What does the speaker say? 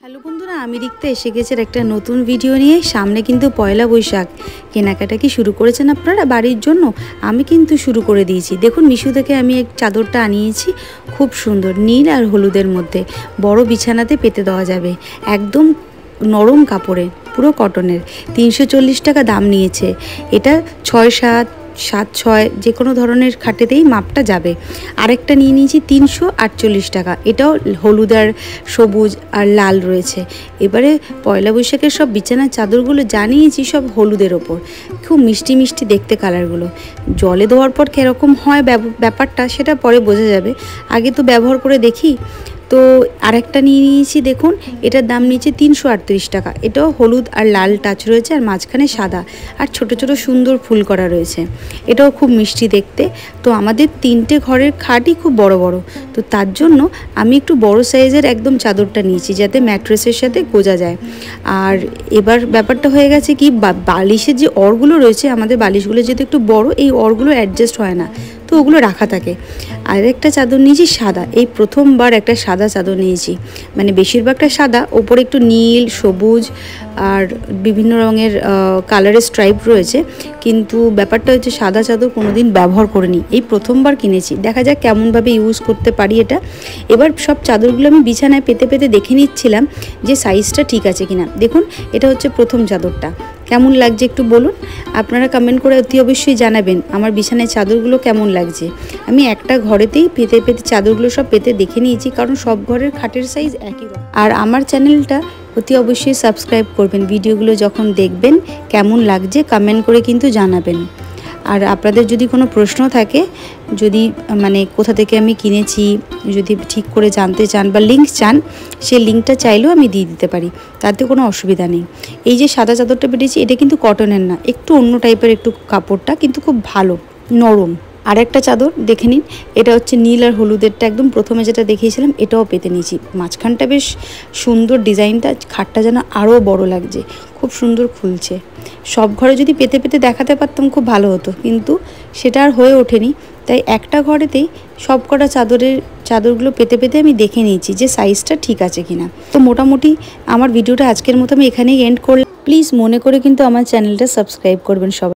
Hello বন্ধুরা, আমি রিক্তা এসে গেছি একটা নতুন ভিডিও নিয়ে। সামনে কিন্তু পয়লা বৈশাখ, কেনাকাটা কি শুরু করেছেন আপনারা বাড়ির জন্য? আমি কিন্তু শুরু করে দিয়েছি। দেখুন, মিশো থেকে আমি এক চাদরটা আনিয়েছি, খুব সুন্দর নীল আর হলুদের মধ্যে, বড় বিছানাতে পেতে দেওয়া যাবে, একদম নরম কাপড়ে, পুরো কটনের। 340 টাকা দাম নিয়েছে। এটা 6-7, 7-6 যে কোনো ধরনের খাটেতেই মাপটা যাবে। আরেকটা নিয়ে নিয়েছি 348 টাকা, এটাও হলুদ আর সবুজ আর লাল রয়েছে। এবারে পয়লা বৈশাখের সব বিছানার চাদরগুলো জানিয়েছি সব হলুদের ওপর, খুব মিষ্টি মিষ্টি দেখতে কালারগুলো। জলে দেওয়ার পর কীরকম হয় ব্যাপারটা সেটা পরে বোঝা যাবে, আগে তো ব্যবহার করে দেখি। তো আরেকটা নিয়ে নিয়েছি, দেখুন এটার দাম নিয়েছে 338 টাকা। এটাও হলুদ আর লাল টাচ রয়েছে, আর মাঝখানে সাদা আর ছোট ছোট সুন্দর ফুল করা রয়েছে। এটাও খুব মিষ্টি দেখতে। তো আমাদের 3টে ঘরের খাটই খুব বড় বড়, তো তার জন্য আমি একটু বড় সাইজের একদম চাদরটা নিয়েছি, যাতে ম্যাট্রেসের সাথে গোজা যায়। আর এবার ব্যাপারটা হয়ে গেছে কি, বালিশের যে অরগুলো রয়েছে, আমাদের বালিশগুলো যেহেতু একটু বড়, এই অরগুলো অ্যাডজাস্ট হয় না, তো ওগুলো রাখা থাকে। আর একটা চাদর নিয়েছি সাদা, এই প্রথমবার একটা সাদা চাদর নিয়েছি, মানে বেশিরভাগটা সাদা, ওপরে একটু নীল সবুজ আর বিভিন্ন রঙের কালারের স্ট্রাইপ রয়েছে। কিন্তু ব্যাপারটা হচ্ছে সাদা চাদর কোনোদিন ব্যবহার করিনি, এই প্রথমবার কিনেছি, দেখা যাক কেমনভাবে ইউজ করতে পারি এটা। এবার সব চাদরগুলো আমি বিছানায় পেতে পেতে দেখে নিচ্ছিলাম যে সাইজটা ঠিক আছে কিনা। দেখুন, এটা হচ্ছে প্রথম চাদরটা, কেমন লাগছে একটু বলুন। আপনারা কমেন্ট করে অতি অবশ্যই জানাবেন আমার বিছানায় চাদরগুলো কেমন লাগছে। আমি একটা ঘরেতেই পেতে পেতে চাদরগুলো সব পেতে দেখে নিয়েছি, কারণ সব ঘরের খাটের সাইজ একই রকম। আর আমার চ্যানেলটা অতি অবশ্যই সাবস্ক্রাইব করবেন, ভিডিওগুলো যখন দেখবেন কেমন লাগছে কমেন্ট করে কিন্তু জানাবেন। আর আপনাদের যদি কোনো প্রশ্ন থাকে, যদি মানে কোথা থেকে আমি কিনেছি যদি ঠিক করে জানতে চান বা লিঙ্ক চান, সেই লিঙ্কটা চাইলেও আমি দিয়ে দিতে পারি, তাতে কোনো অসুবিধা নেই। এই যে সাদা চাদরটা পেটেছি, এটা কিন্তু কটনের না, একটু অন্য টাইপের একটু কাপড়টা, কিন্তু খুব ভালো নরম। আর একটা চাদর দেখে নিন, এটা হচ্ছে নীল আর হলুদেরটা, একদম প্রথমে যেটা দেখিয়েছিলাম, এটাও পেতে নিয়েছি। মাঝখানটা বেশ সুন্দর ডিজাইনটা, খাটটা যেন আরও বড় লাগছে, খুব সুন্দর খুলছে। সব ঘরে যদি পেতে পেতে দেখাতে পারতাম খুব ভালো হতো, কিন্তু সেটা আর হয়ে ওঠেনি। তাই একটা ঘরেতেই সব কটা চাদরগুলো পেতে পেতে আমি দেখে নিয়েছি যে সাইজটা ঠিক আছে কিনা। তো মোটামুটি আমার ভিডিওটা আজকের মতো আমি এখানেই এন্ড করলাম। প্লিজ মনে করে কিন্তু আমার চ্যানেলটা সাবস্ক্রাইব করবেন সবাই।